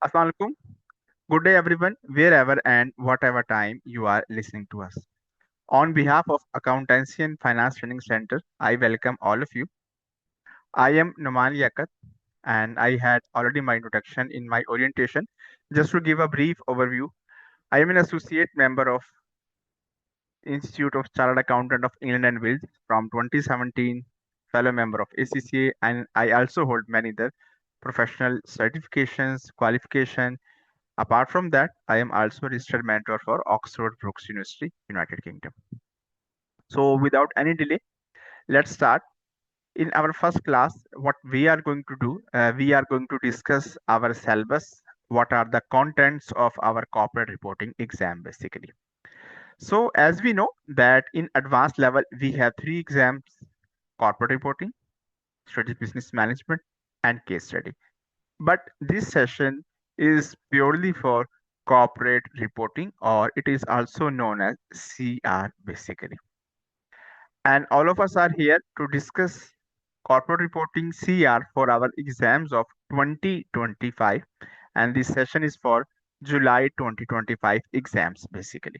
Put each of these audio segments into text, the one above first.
Assalamualaikum. Good day, everyone, wherever and whatever time you are listening to us. On behalf of Accountancy and Finance Training Center, I welcome all of you. I am Numan Yakat, and I had already my introduction in my orientation. Just to give a brief overview, I am an associate member of Institute of Chartered Accountant of England and Wales from 2017, fellow member of ACCA, and I also hold many other professional certifications, qualification. Apart from that, I am also a registered mentor for Oxford Brookes University, United Kingdom. So, without any delay, let's start. In our first class, what we are going to do, we are going to discuss our syllabus, what are the contents of our corporate reporting exam basically. So, as we know that in advanced level, we have three exams: corporate reporting, strategic business management, and case study. But this session is purely for corporate reporting, or it is also known as CR basically. And all of us are here to discuss corporate reporting CR for our exams of 2025. And this session is for July 2025 exams basically.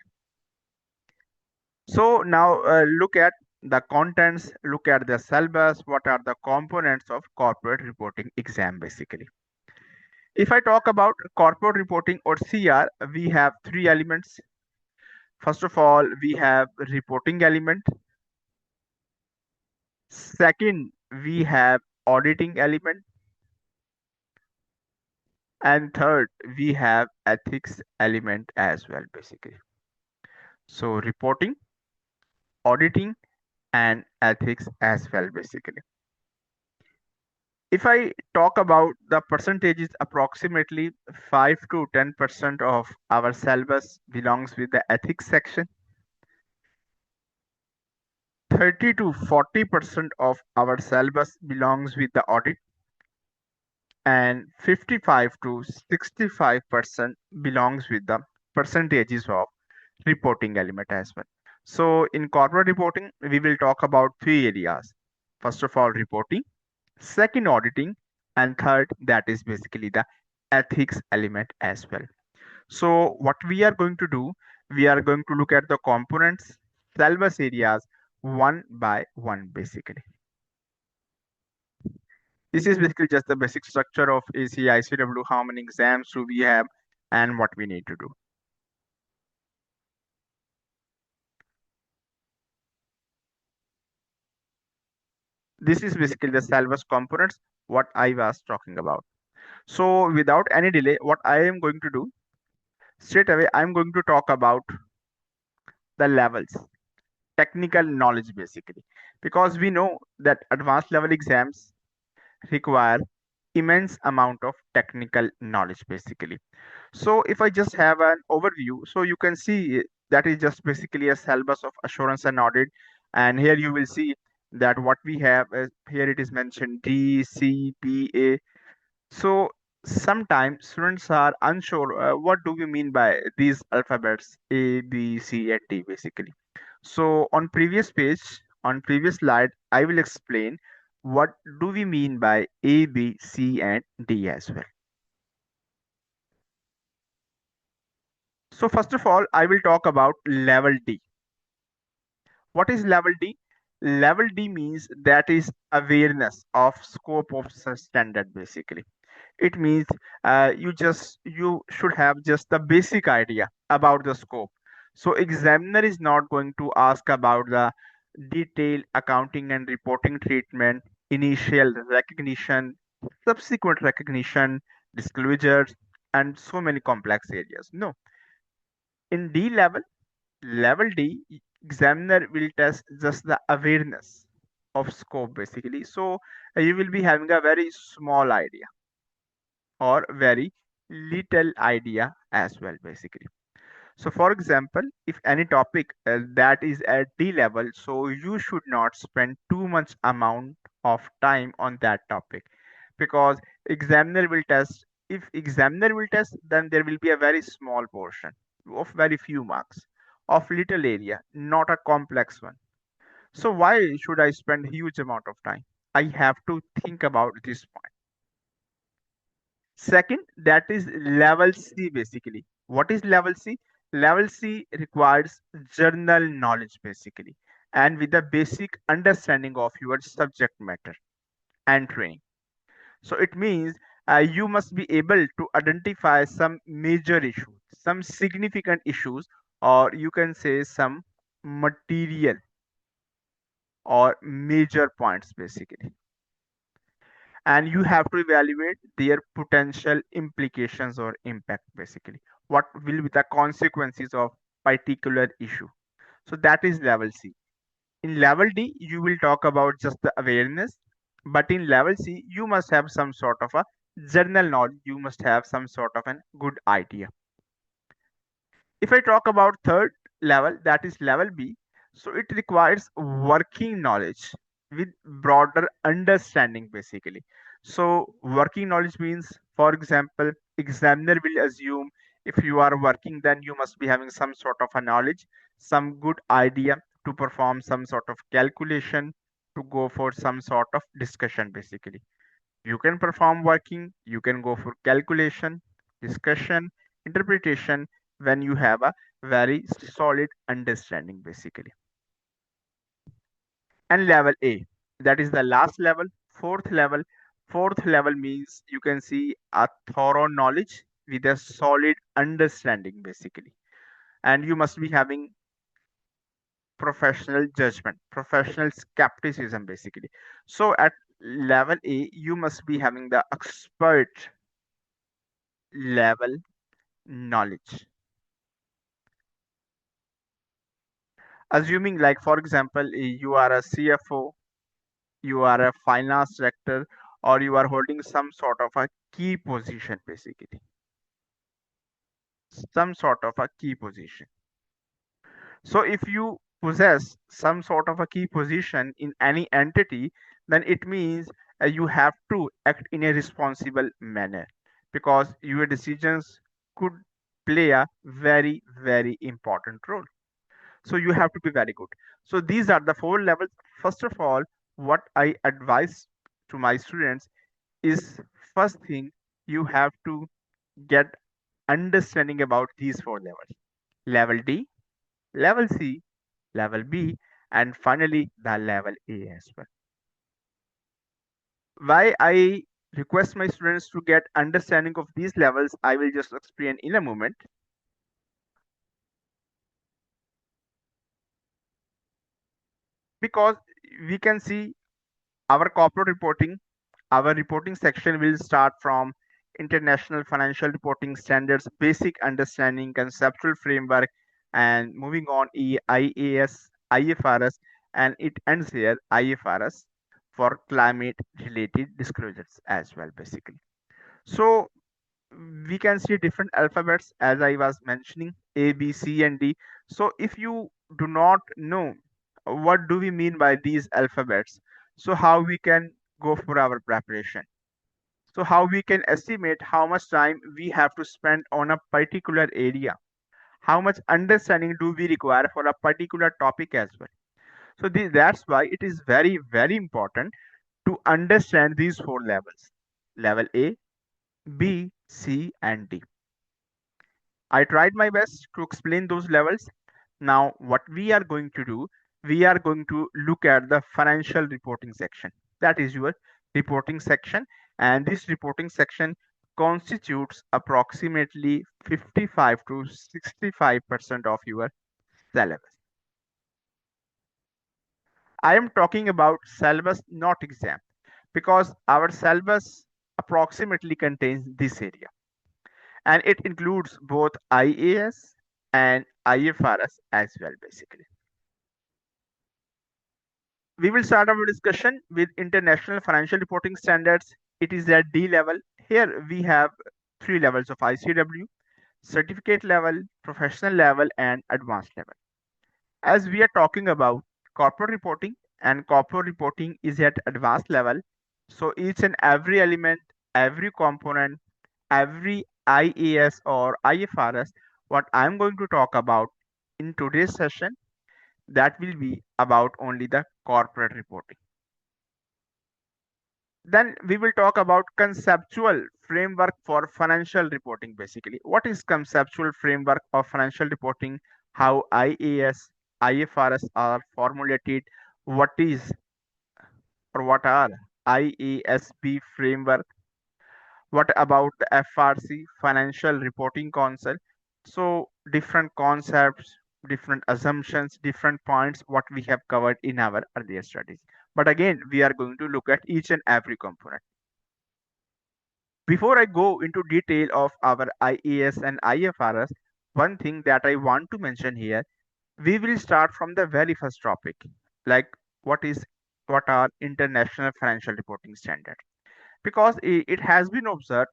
So now look at the contents, look at the syllabus, what are the components of corporate reporting exam basically. If I talk about corporate reporting or CR, we have three elements. First of all, we have reporting element. Second, we have auditing element. And third, we have ethics element as well, basically. So reporting, auditing, and ethics as well, basically. If I talk about the percentages, approximately 5 to 10% of our syllabus belongs with the ethics section. 30 to 40% of our syllabus belongs with the audit, and 55 to 65% belongs with the percentages of reporting element as well. So in corporate reporting, we will talk about three areas. First of all, reporting, second, auditing, and third, that is basically the ethics element as well. So what we are going to do, we are going to look at the components, syllabus areas one by one basically. This is basically just the basic structure of ACAEW, ICAEW, how many exams do we have, and what we need to do. This is basically the syllabus components, what I was talking about. So without any delay, what I am going to do, straight away, I'm going to talk about the levels, technical knowledge basically, because we know that advanced level exams require immense amount of technical knowledge basically. So if I just have an overview, so you can see that is just basically a syllabus of assurance and audit. And here you will see that what we have is, here it is mentioned D, C, P, A. So sometimes students are unsure what do we mean by these alphabets A, B, C, and D basically. So on previous page, on previous slide, I will explain what do we mean by A, B, C, and D as well. So first of all, I will talk about level D. What is level D? Level D means that is awareness of scope of standard basically. It means you should have just the basic idea about the scope. So examiner is not going to ask about the detailed accounting and reporting treatment, initial recognition, subsequent recognition, disclosures, and so many complex areas. No, in D level, level D, examiner will test just the awareness of scope basically. So you will be having a very small idea or very little idea as well basically. So for example, if any topic that is at D level, so you should not spend too much amount of time on that topic, because examiner will test. If examiner will test, then there will be a very small portion of very few marks of little area, not a complex one. So why should I spend huge amount of time? I have to think about this point. Second, that is level C basically. What is level C? Level C requires journal knowledge basically, and with a basic understanding of your subject matter and training. So it means you must be able to identify some major issues, some significant issues, or you can say some material or major points basically. And you have to evaluate their potential implications or impact basically. What will be the consequences of particular issue? So that is level C. In level D, you will talk about just the awareness, but in level C, you must have some sort of a general knowledge. You must have some sort of a good idea. If I talk about third level, that is level B, so it requires working knowledge with broader understanding basically. So working knowledge means, for example, examiner will assume if you are working, then you must be having some sort of a knowledge, some good idea to perform some sort of calculation, to go for some sort of discussion basically. You can perform working, you can go for calculation, discussion, interpretation when you have a very solid understanding basically. And level A, that is the last level, fourth level. Fourth level means you can see a thorough knowledge with a solid understanding basically. And you must be having professional judgment, professional skepticism basically. So at level A, you must be having the expert level knowledge. Assuming, like, for example, you are a CFO, you are a finance director, or you are holding some sort of a key position, basically, some sort of a key position. So, if you possess some sort of a key position in any entity, then it means you have to act in a responsible manner because your decisions could play a very, very important role. So you have to be very good. So these are the four levels. First of all, what I advise to my students is, first thing, you have to get understanding about these four levels: level D, level C, level B, and finally the level A as well. Why I request my students to get understanding of these levels, I will just explain in a moment. Because we can see our corporate reporting, our reporting section will start from International Financial Reporting Standards, basic understanding, conceptual framework, and moving on IAS, IFRS, and it ends here IFRS for climate related disclosures as well, basically. So we can see different alphabets as I was mentioning, A, B, C, and D. So if you do not know what do we mean by these alphabets, so how we can go for our preparation? So how we can estimate how much time we have to spend on a particular area? How much understanding do we require for a particular topic as well? So that's why it is very, very important to understand these four levels: level A, B, C, and D. I tried my best to explain those levels. Now, what we are going to do, we are going to look at the financial reporting section. That is your reporting section. And this reporting section constitutes approximately 55 to 65% of your syllabus. I am talking about syllabus, not exam, because our syllabus approximately contains this area, and it includes both IAS and IFRS as well, basically. We will start our discussion with International Financial Reporting Standards. It is at D level. Here we have three levels of ICAEW: certificate level, professional level, and advanced level. As we are talking about corporate reporting, and corporate reporting is at advanced level, so each and every element, every component, every IAS or IFRS, what I'm going to talk about in today's session, that will be about only the corporate reporting. Then we will talk about conceptual framework for financial reporting basically. What is conceptual framework of financial reporting? How IAS, IFRS are formulated? What is or what are IASB framework? What about the FRC, Financial Reporting Council? So different concepts, different assumptions, different points what we have covered in our earlier studies. But again, we are going to look at each and every component. Before I go into detail of our IAS and IFRS, one thing that I want to mention here, we will start from the very first topic, like what is what are international financial reporting standards, because it has been observed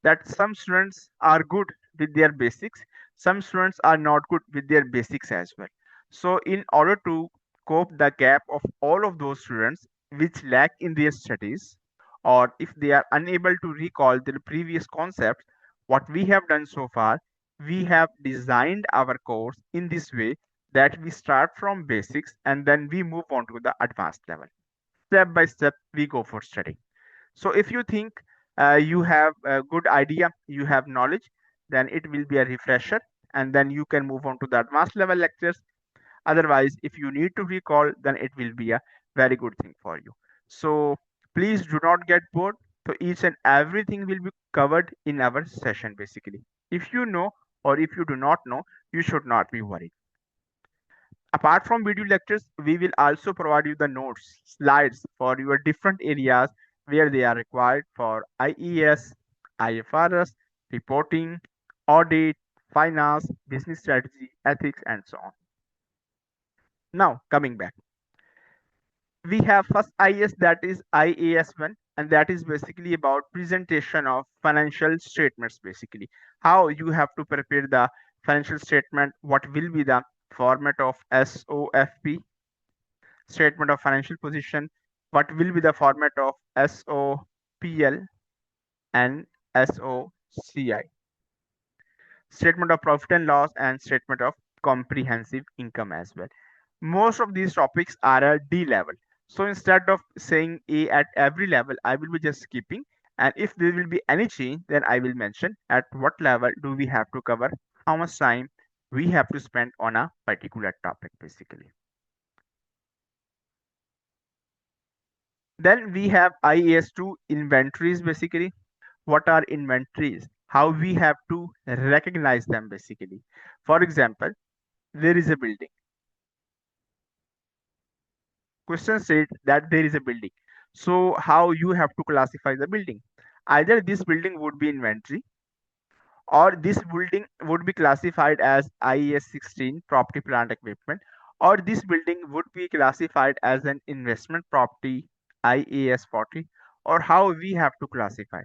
that some students are good with their basics, some students are not good with their basics as well. So in order to cope the gap of all of those students which lack in their studies, or if they are unable to recall their previous concepts, what we have done so far, we have designed our course in this way that we start from basics and then we move on to the advanced level. Step by step we go for studying. So if you think you have a good idea, you have knowledge, then it will be a refresher and then you can move on to the advanced level lectures. Otherwise, if you need to recall, then it will be a very good thing for you. So please do not get bored. So each and everything will be covered in our session basically. If you know or if you do not know, you should not be worried. Apart from video lectures, we will also provide you the notes, slides for your different areas where they are required for IES, IFRS, reporting, audit, finance, business strategy, ethics, and so on. Now, coming back, we have first IS, that is IAS1, and that is basically about presentation of financial statements basically. How you have to prepare the financial statement, what will be the format of SOFP, statement of financial position, what will be the format of SOPL and SOCI, statement of profit and loss, and statement of comprehensive income as well. Most of these topics are at D level. So instead of saying A at every level, I will be just skipping. And if there will be any change, then I will mention at what level do we have to cover, how much time we have to spend on a particular topic basically. Then we have IAS2 inventories basically. What are inventories? How we have to recognize them basically. For example, there is a building. Question said that there is a building. So how you have to classify the building? Either this building would be inventory or this building would be classified as IAS 16 property plant equipment, or this building would be classified as an investment property IAS 40, or how we have to classify.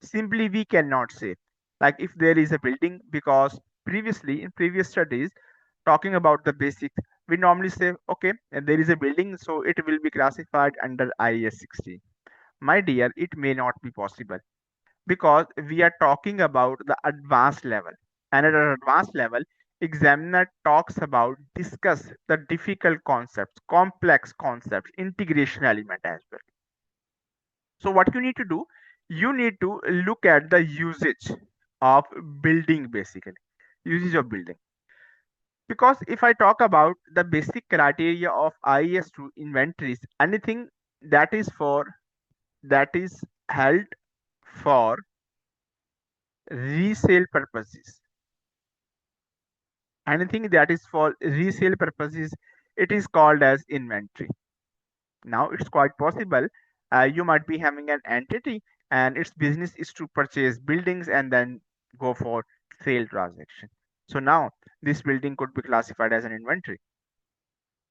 Simply we cannot say like if there is a building, because previously in previous studies talking about the basics, we normally say okay, and there is a building, so it will be classified under IAS 16. My dear, it may not be possible, because we are talking about the advanced level, and at an advanced level examiner talks about discuss the difficult concepts, complex concepts, integration element as well. So what you need to do, you need to look at the usage of building basically, usage of building. Because if I talk about the basic criteria of IAS2 inventories, anything that is for that is held for resale purposes, anything that is for resale purposes, it is called as inventory. Now it's quite possible you might be having an entity and its business is to purchase buildings and then go for sale transaction. So now this building could be classified as an inventory.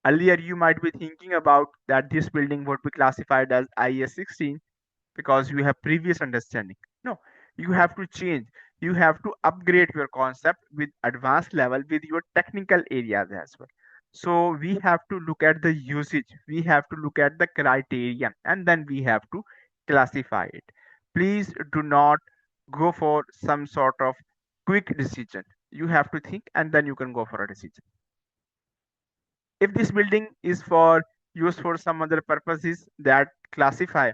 Earlier you might be thinking about that this building would be classified as IS 16 because you have previous understanding. No, you have to change. You have to upgrade your concept with advanced level with your technical areas as well. So we have to look at the usage, we have to look at the criteria, and then we have to classify it. Please do not go for some sort of quick decision. You have to think and then you can go for a decision. If this building is for use for some other purposes, that classify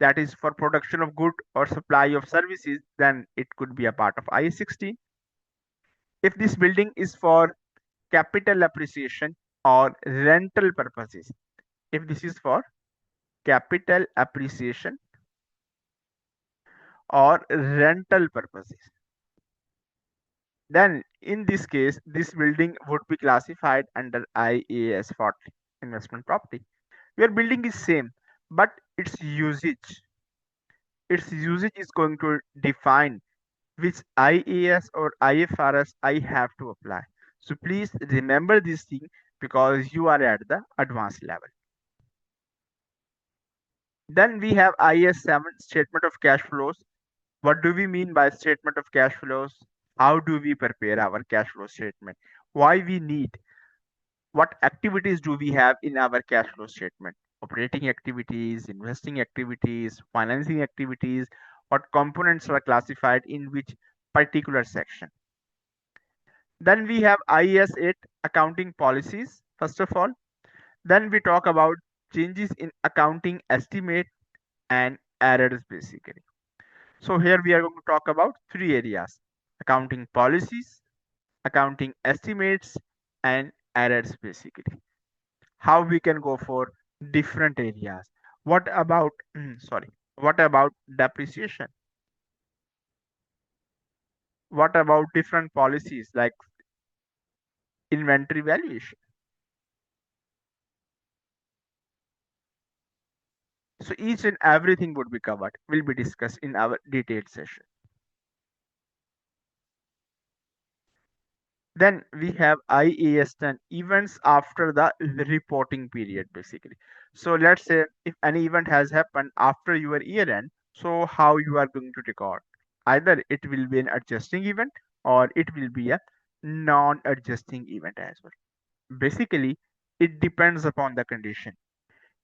that is for production of good or supply of services, then it could be a part of IS 16. If this building is for capital appreciation or rental purposes, if this is for capital appreciation or rental purposes, then in this case, this building would be classified under IAS 40, investment property. Your building is same, but its usage is going to define which IAS or IFRS I have to apply. So please remember this thing because you are at the advanced level. Then we have IAS 7, statement of cash flows. What do we mean by statement of cash flows? How do we prepare our cash flow statement? Why we need? What activities do we have in our cash flow statement? Operating activities, investing activities, financing activities, what components are classified in which particular section? Then we have IAS 8, accounting policies, first of all. Then we talk about changes in accounting estimate and errors basically. So here we are going to talk about three areas: accounting policies, accounting estimates, and errors basically. How we can go for different areas. What about sorry, what about depreciation? What about different policies like inventory valuation? So each and everything would be covered, will be discussed in our detailed session. Then we have IAS 10, events after the reporting period basically. So let's say if any event has happened after your year end, so how you are going to record? Either it will be an adjusting event or it will be a non-adjusting event as well. Basically, it depends upon the condition.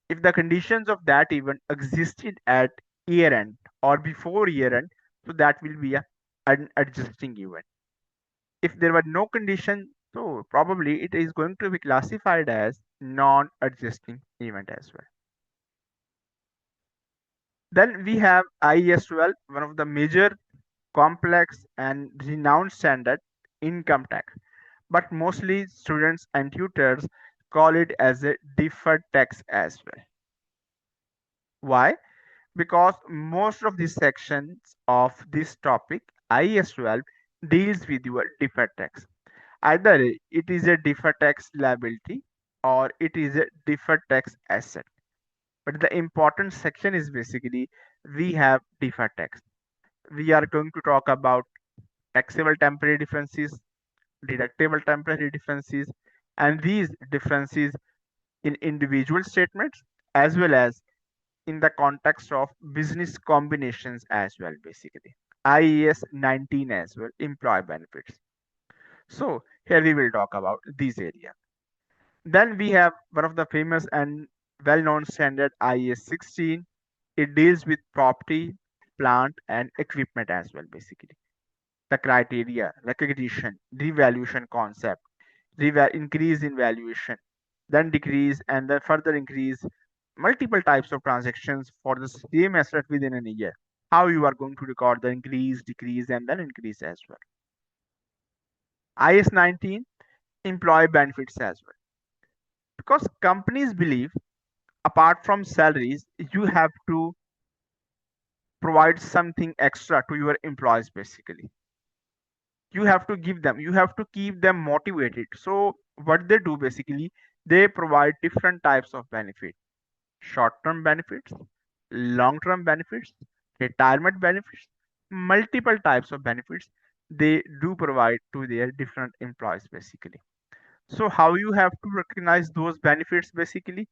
If the conditions of that event existed at year end or before year end, so that will be an adjusting event. If there were no condition, so probably it is going to be classified as non-adjusting event as well. Then we have IAS 12, one of the major, complex and renowned standard, income tax. But mostly students and tutors call it as a deferred tax as well. Why? Because most of the sections of this topic, IAS 12, deals with your deferred tax. Either it is a deferred tax liability or it is a deferred tax asset. But the important section is basically we have deferred tax. We are going to talk about taxable temporary differences, deductible temporary differences, and these differences in individual statements as well as in the context of business combinations as well, basically. IAS 19 as well, employee benefits. So here we will talk about these areas. Then we have one of the famous and well-known standard IAS 16. It deals with property, plant, and equipment as well, basically. The criteria, recognition, revaluation concept, increase in valuation, then decrease, and then further increase, multiple types of transactions for the same asset within a year. How you are going to record the increase, decrease, and then increase as well. IS 19, employee benefits as well. Because companies believe apart from salaries, you have to provide something extra to your employees basically. You have to give them, you have to keep them motivated. So what they do basically, they provide different types of benefit: short-term benefits, long-term benefits, retirement benefits, multiple types of benefits they do provide to their different employees basically. So how you have to recognize those benefits basically?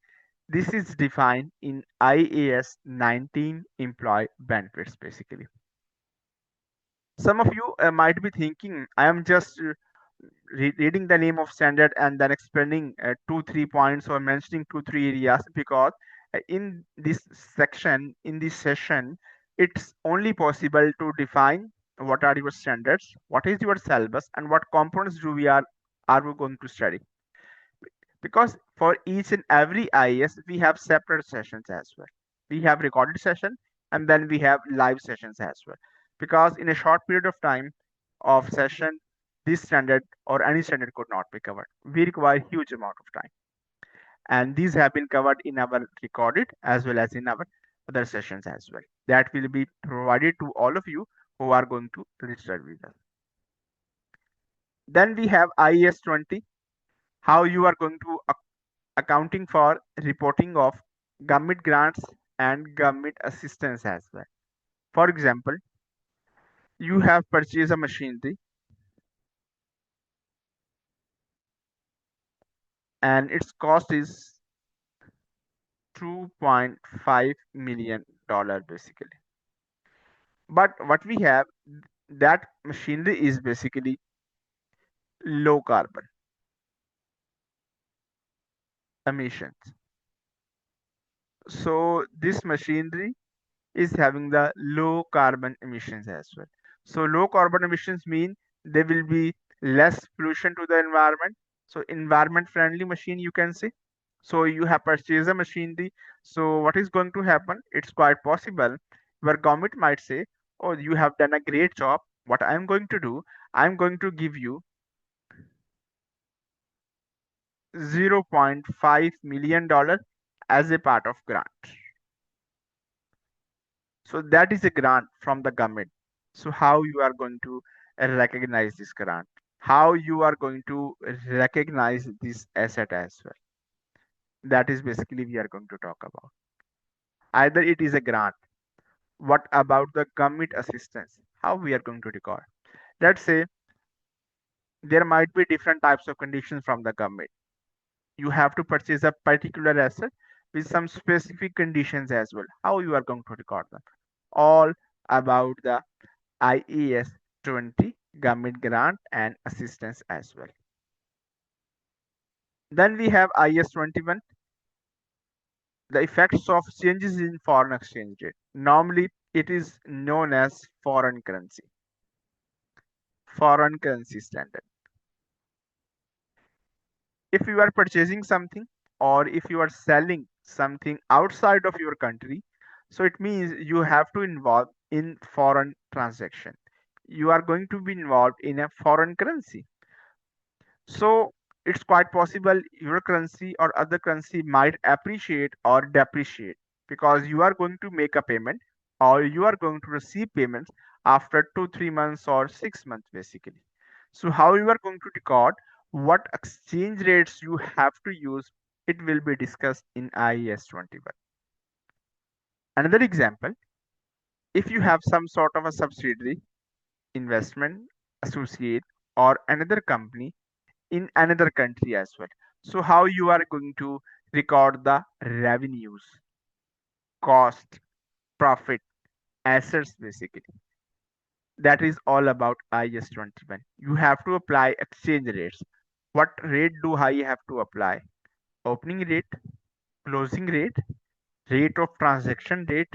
This is defined in IAS 19, employee benefits basically. Some of you might be thinking, I am just reading the name of standard and then explaining 2 3 points or mentioning 2 3 areas, because in this section, in this session, it's only possible to define what are your standards, what is your syllabus, and what components are we going to study. Because for each and every IAS we have separate sessions as well. We have recorded session, And then we have live sessions as well, because in a short period of time of session, this standard or any standard could not be covered. We require huge amount of time, and these have been covered in our recorded as well as in our other sessions as well, that will be provided to all of you who are going to register with us. Then we have IAS 20, how you are going to accounting for reporting of government grants and government assistance as well. For example, you have purchased a machinery and its cost is $2.5 million basically. But what we have, that machinery is basically low carbon emissions. So this machinery is having the low carbon emissions as well. So low carbon emissions mean there will be less pollution to the environment. So environment friendly machine you can say. So you have purchased a machinery. So what is going to happen? It's quite possible where government might say, oh, you have done a great job. What I'm going to do, I'm going to give you $0.5 million as a part of grant. So that is a grant from the government. So how you are going to recognize this grant? How you are going to recognize this asset as well? That is basically we are going to talk about. Either it is a grant. What about the government assistance? How we are going to record? Let's say there might be different types of conditions from the government. You have to purchase a particular asset with some specific conditions as well. How you are going to record them? All about the IAS 20 government grant and assistance as well. Then we have IAS 21, the effects of changes in foreign exchange rate. Normally it is known as foreign currency standard. If you are purchasing something or if you are selling something outside of your country, so it means you have to involve in foreign transaction. You are going to be involved in a foreign currency. So it's quite possible your currency or other currency might appreciate or depreciate, because you are going to make a payment or you are going to receive payments after 2 3 months or 6 months basically. So how you are going to record what exchange rates you have to use, it will be discussed in IES 21. Another example, if you have some sort of a subsidiary, investment, associate, or another company in another country as well. So how you are going to record the revenues, cost, profit, assets basically. That is all about IS 21. You have to apply exchange rates. What rate do I have to apply? Opening rate, closing rate, rate of transaction rate,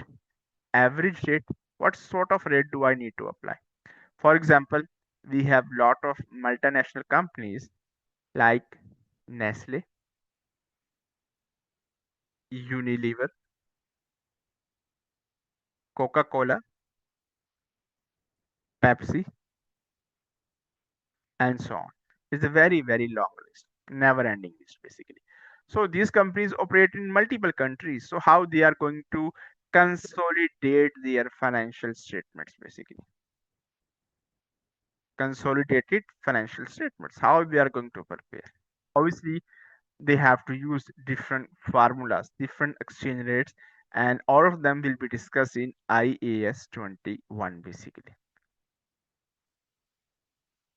average rate. What sort of rate do I need to apply? For example, we have lot of multinational companies like Nestle, Unilever, Coca-Cola, Pepsi, and so on. It's a very, very long list, never ending list basically. So these companies operate in multiple countries. So how they are going to consolidate their financial statements basically. Consolidated financial statements. How they are going to prepare. Obviously, they have to use different formulas, different exchange rates, and all of them will be discussed in IAS 21 basically.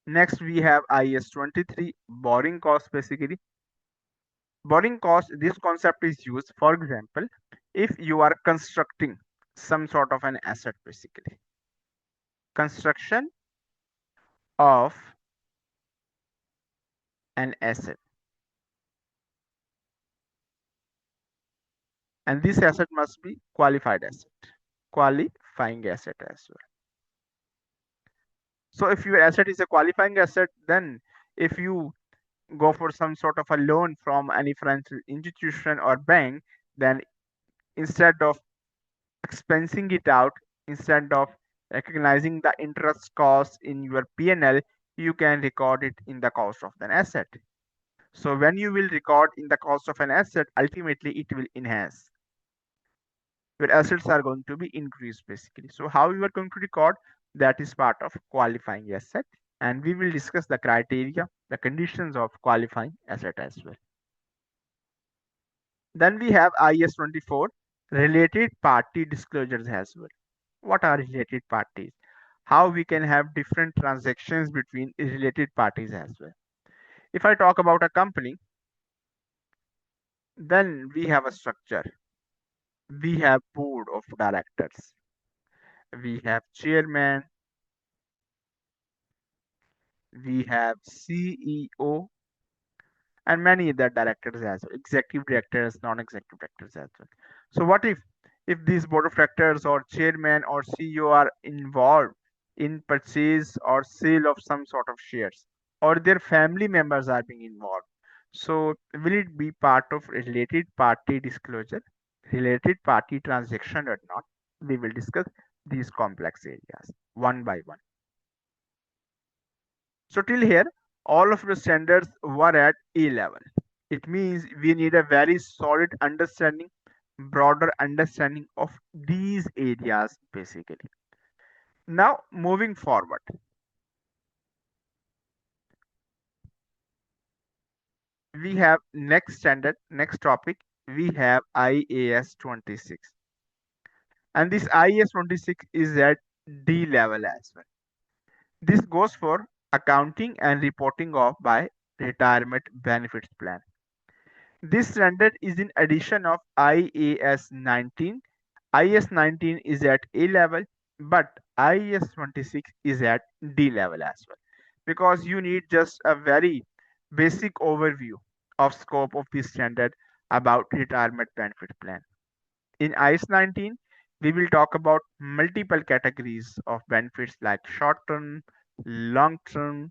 Next, we have IAS 23, borrowing cost basically. Borrowing cost, this concept is used, for example, if you are constructing some sort of an asset basically. Construction of an asset. And this asset must be qualified asset, qualifying asset as well. So if your asset is a qualifying asset, then if you go for some sort of a loan from any financial institution or bank, then instead of expensing it out instead of recognizing the interest cost in your P&L, you can record it in the cost of an asset. So when you will record in the cost of an asset, ultimately it will enhance. Your assets are going to be increased basically. So how you are going to record, that is part of qualifying asset. And we will discuss the criteria, the conditions of qualifying asset as well. Then we have IS 24, related party disclosures as well. What are related parties? How we can have different transactions between related parties as well. If I talk about a company, then we have a structure. We have board of directors. We have chairman. We have CEO and many other directors as well, executive directors, non-executive directors as well. So what if these board of directors or chairman or CEO are involved in purchase or sale of some sort of shares, or their family members are being involved? So will it be part of related party disclosure, related party transaction or not? We will discuss these complex areas one by one. So till here, all of the standards were at A level. It means we need a very solid understanding, broader understanding of these areas basically. Now moving forward, we have next standard, next topic, we have IAS 26. And this IAS 26 is at D level as well. This goes for accounting and reporting of by retirement benefits plan. This standard is in addition of IAS 19. IAS 19 is at A level, but IAS 26 is at D level as well. Because you need just a very basic overview of scope of this standard about retirement benefit plan. In IAS 19, we will talk about multiple categories of benefits like short term, long term,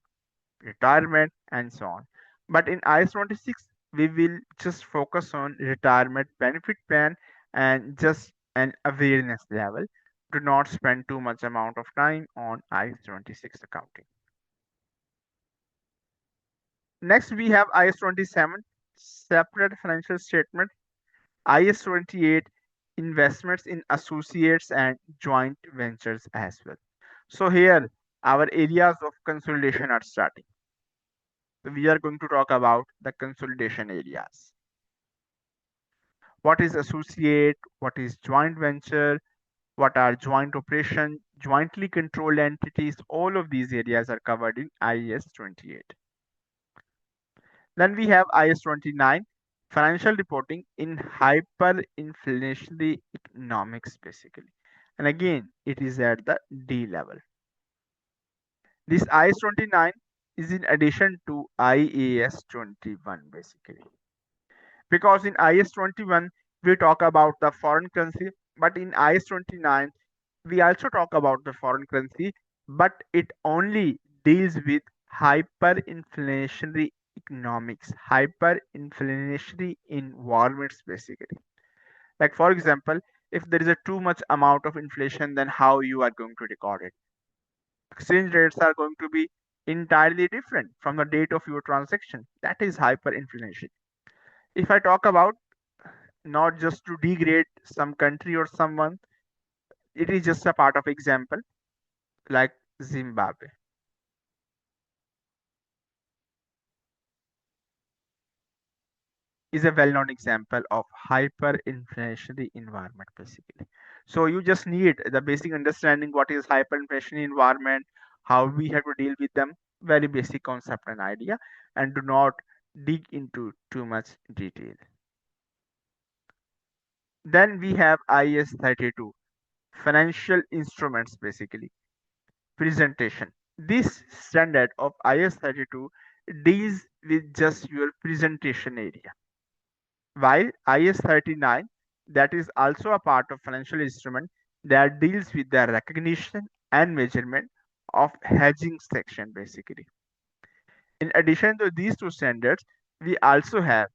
retirement, and so on. But in IS 26, we will just focus on retirement benefit plan and just an awareness level. Do not spend too much amount of time on IS 26 accounting. Next, we have IS 27, separate financial statement, IS 28, investments in associates and joint ventures as well. So here, our areas of consolidation are starting. So we are going to talk about the consolidation areas. What is associate? What is joint venture? What are joint operation? Jointly controlled entities? All of these areas are covered in IAS 28. Then we have IAS 29, financial reporting in hyperinflationary economics basically. And again, it is at the D level. This IAS 29 is in addition to IAS 21 basically. Because in IS 21 we talk about the foreign currency, but in IS 29 we also talk about the foreign currency, but it only deals with hyperinflationary economics, hyperinflationary environments basically. Like for example, if there is a too much amount of inflation, then how you are going to record it? Exchange rates are going to be entirely different from the date of your transaction. That is hyperinflation. If I talk about not just to degrade some country or someone, it is just a part of example like Zimbabwe is a well-known example of hyperinflationary environment basically. So you just need the basic understanding what is hyperinflationary environment, how we have to deal with them, very basic concept and idea, and do not dig into too much detail. Then we have IS 32, financial instruments basically. Presentation. This standard of IS 32 deals with just your presentation area, while IS 39, that is also a part of financial instrument, that deals with the recognition and measurement of hedging section basically. In addition to these two standards, we also have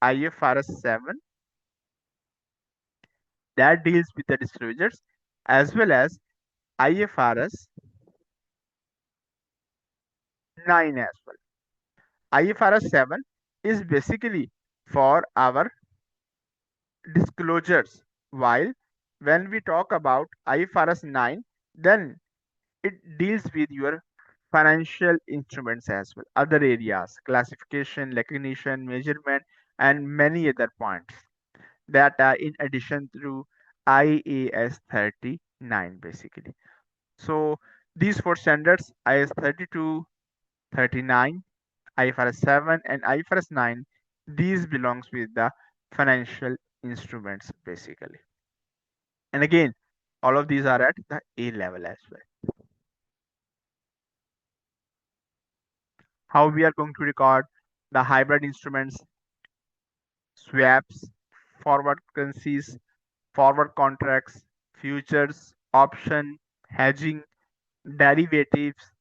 IFRS 7 that deals with the disclosures, as well as IFRS 9 as well. IFRS 7 is basically for our disclosures, while when we talk about IFRS 9, then it deals with your financial instruments as well, other areas, classification, recognition, measurement, and many other points that are in addition to IAS 39 basically. So these four standards, IAS 32, 39, IFRS 7, and IFRS 9, these belongs with the financial instruments basically. And again, all of these are at the A level as well. How we are going to record the hybrid instruments, swaps, forward currencies, forward contracts, futures, option, hedging, derivatives,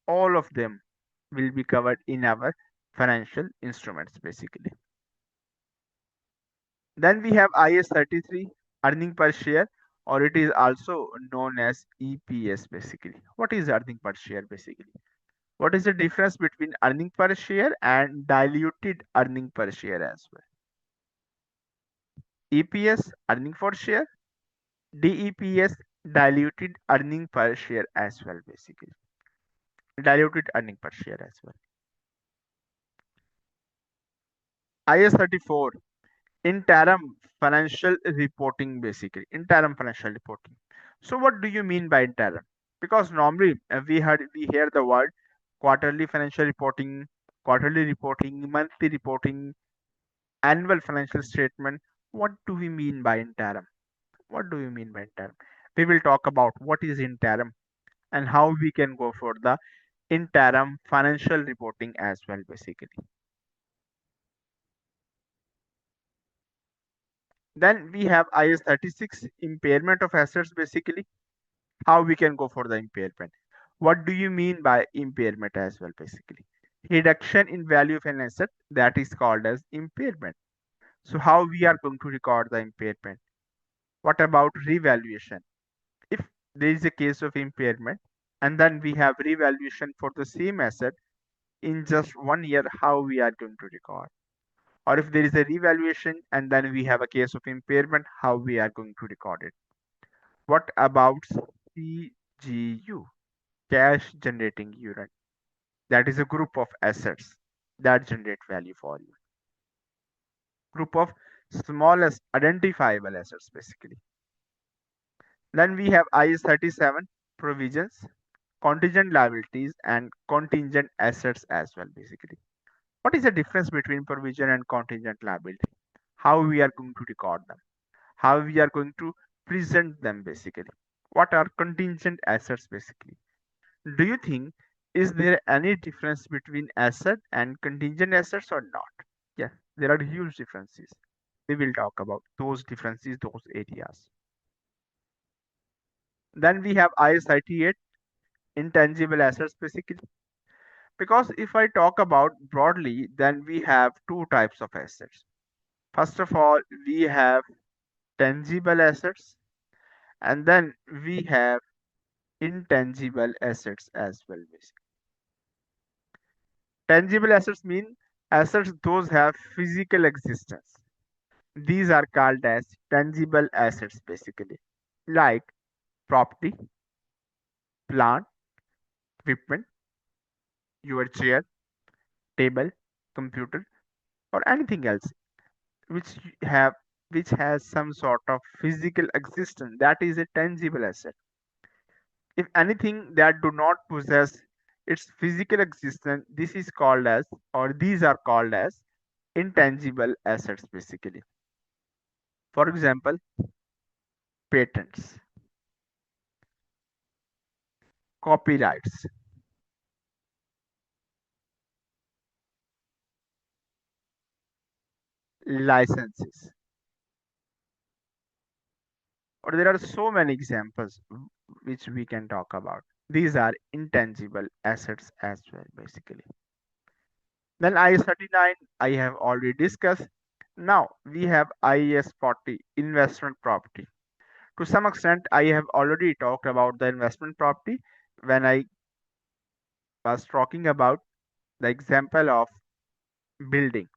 all of them will be covered in our financial instruments basically. Then we have IS 33, earning per share, or it is also known as EPS basically. What is earning per share basically? What is the difference between earning per share and diluted earning per share as well? EPS, earning per share, DEPS, diluted earning per share as well basically. Diluted earning per share as well. IS 34, interim financial reporting basically. Interim financial reporting. So what do you mean by interim? Because normally we hear the word quarterly financial reporting, monthly reporting, annual financial statement. What do we mean by interim? What do you mean by interim? We will talk about what is interim and how we can go for the interim financial reporting as well basically. Then we have IS 36, impairment of assets basically. How we can go for the impairment? What do you mean by impairment as well basically? Reduction in value of an asset, that is called as impairment. So how we are going to record the impairment? What about revaluation? If there is a case of impairment and then we have revaluation for the same asset in just 1 year, how we are going to record? Or if there is a revaluation and then we have a case of impairment, how we are going to record it? What about CGU, cash generating unit? That is a group of assets that generate value for you. Group of smallest identifiable assets basically. Then we have IS 37, provisions, contingent liabilities, and contingent assets as well basically. What is the difference between provision and contingent liability? How we are going to record them? How we are going to present them basically? What are contingent assets basically? Do you think is there any difference between asset and contingent assets or not? Yes, there are huge differences. We will talk about those differences, those areas. Then we have IS 38, intangible assets basically. Because if I talk about broadly, then we have two types of assets. First of all, we have tangible assets, and then we have intangible assets as well basically. Tangible assets mean assets those have physical existence. These are called as tangible assets basically, like property, plant, equipment, your chair, table, computer, or anything else which have which has some sort of physical existence. That is a tangible asset. If anything that do not possess its physical existence, this is called as, or these are called as, intangible assets basically. For example, patents, copyrights, licenses, or there are so many examples which we can talk about. These are intangible assets as well basically. Then IS 39 I have already discussed. Now we have IS 40, investment property. To some extent, I have already talked about the investment property when I was talking about the example of building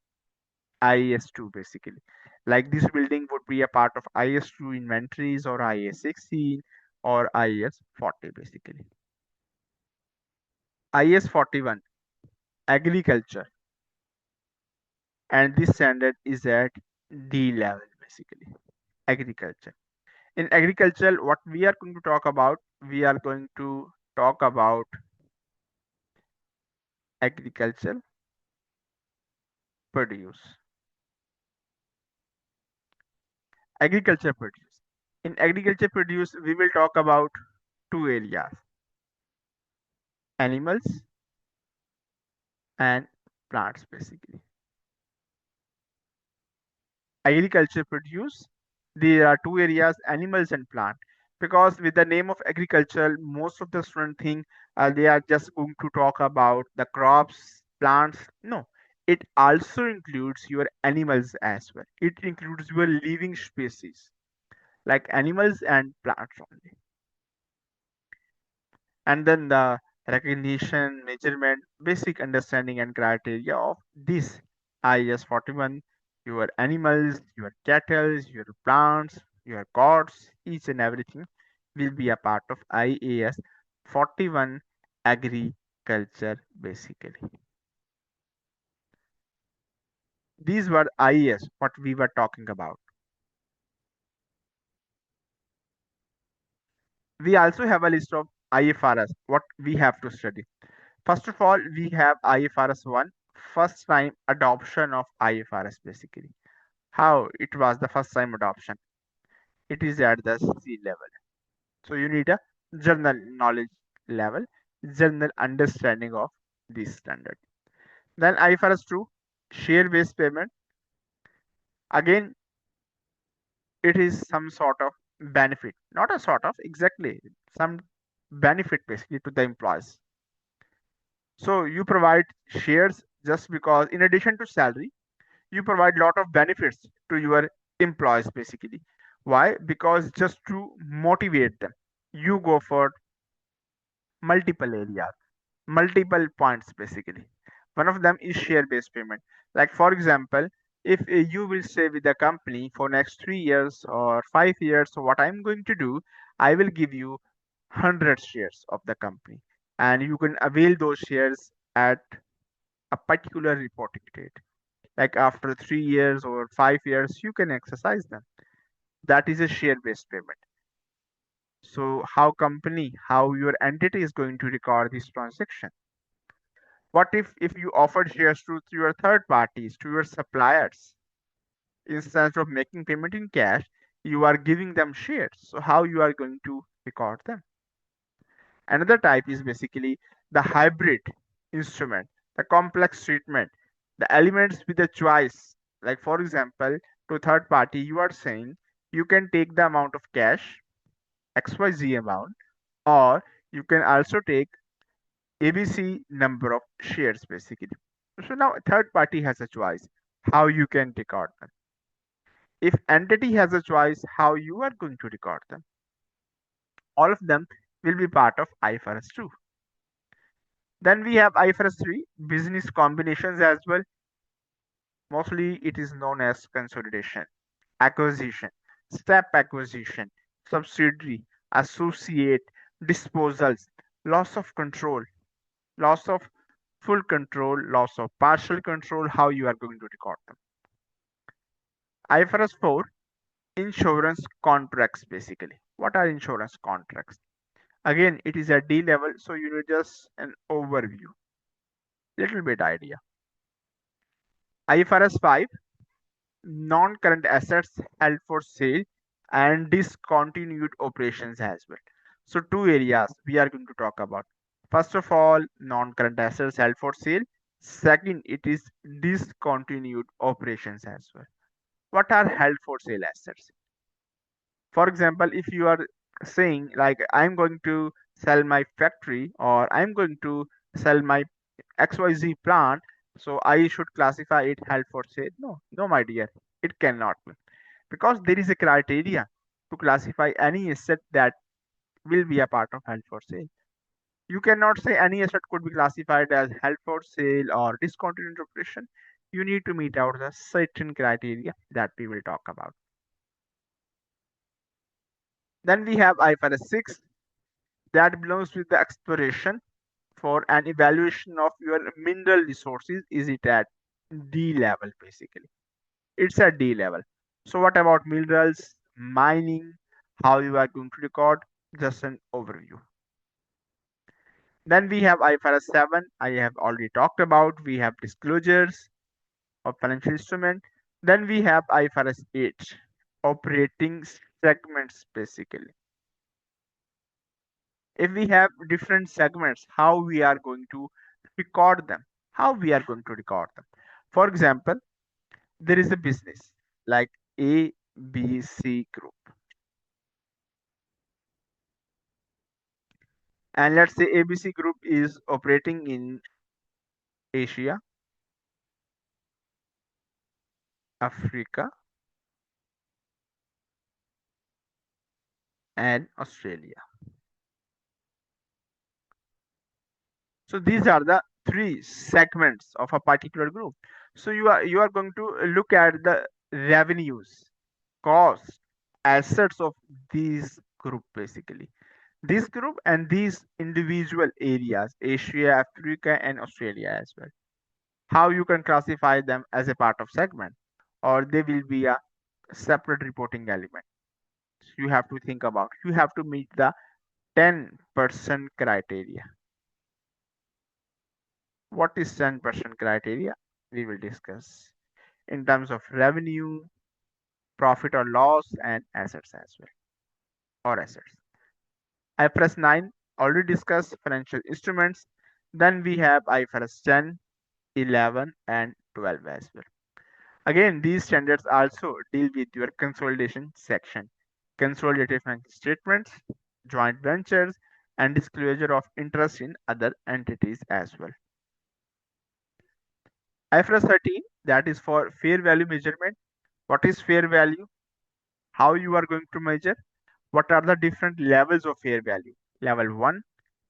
IAS2 basically. Like this building would be a part of IAS2 inventories or IAS16 or IAS40 basically. IAS41 agriculture, and this standard is at D level basically. Agriculture. In agriculture, what we are going to talk about, we are going to talk about agricultural produce. Agriculture produce. In agriculture produce, we will talk about two areas: animals and plants basically. Agriculture produce, there are two areas: animals and plant. Because with the name of agriculture, most of the students think they are just going to talk about the crops, plants. No, it also includes your animals as well. It includes your living species like animals and plants only. And then the recognition, measurement, basic understanding and criteria of this IS 41, your animals, your cattle, your plants, your gods, each and everything will be a part of IAS 41 agriculture basically. These were IAS, what we were talking about. We also have a list of IFRS, what we have to study. First of all, we have IFRS 1, first time adoption of IFRS basically. How it was the first time adoption? It is at the C level. So you need a general knowledge level, general understanding of this standard. Then IFRS 2, share based payment. Again, it is some sort of benefit, not a sort of, exactly, some benefit basically to the employees. So you provide shares just because, in addition to salary, you provide lot of benefits to your employees basically. Why? Because just to motivate them, you go for multiple areas, multiple points basically. One of them is share based payment. Like for example, if you will stay with the company for next 3 years or 5 years, so what I'm going to do, I will give you 100 shares of the company, and you can avail those shares at a particular reporting date. Like after 3 years or 5 years, you can exercise them. That is a share based payment. So how your entity is going to record this transaction? What if you offered shares to your third parties, to your suppliers? Instead of making payment in cash, you are giving them shares. So how you are going to record them? Another type is basically the hybrid instrument, the complex treatment, the elements with a choice. Like for example, to third party, you are saying you can take the amount of cash, XYZ amount, or you can also take ABC number of shares basically. So now third party has a choice how you can record them. If entity has a choice how you are going to record them. All of them will be part of IFRS 2. Then we have IFRS 3, business combinations as well. Mostly it is known as consolidation, acquisition, step acquisition, subsidiary, associate, disposals, loss of control, loss of full control, loss of partial control, how you are going to record them. IFRS 4, insurance contracts basically. What are insurance contracts? Again, it is at D level, so you need just an overview, little bit idea. IFRS 5, non-current assets held for sale and discontinued operations as well. So two areas we are going to talk about. First of all, non-current assets held for sale. Second, it is discontinued operations as well. What are held for sale assets? For example, if you are saying like I'm going to sell my factory or I'm going to sell my XYZ plant, so I should classify it held for sale. No, no, my dear, it cannot be, because there is a criteria. to classify any asset that will be a part of held for sale. You cannot say any asset could be classified as held for sale or discontinued operation. You need to meet out the certain criteria that we will talk about. Then we have IFRS 6 that belongs with the exploration for an evaluation of your mineral resources. Is it at D level basically? It's at D level. So what about minerals, mining, how you are going to record? Just an overview. Then we have IFRS 7. I have already talked about. We have disclosures of financial instrument. Then we have IFRS 8, operating segments basically. If we have different segments, how we are going to record them? How we are going to record them? For example, there is a business like ABC Group, and let's say ABC Group is operating in Asia, Africa, and Australia. So these are the three segments of a particular group. So you are going to look at the revenues, cost, assets of these group basically. This group and these individual areas, Asia, Africa, and Australia as well. How you can classify them as a part of segment, or they will be a separate reporting element. You have to think about. You have to meet the 10% criteria. What is 10% criteria? We will discuss in terms of revenue, profit or loss, and assets as well, or assets. IFRS 9 already discussed financial instruments. Then we have IFRS 10, 11, and 12 as well. Again, these standards also deal with your consolidation section, consolidated financial statements, joint ventures, and disclosure of interest in other entities as well. IFRS 13, that is for fair value measurement. What is fair value? How you are going to measure? What are the different levels of fair value? Level 1,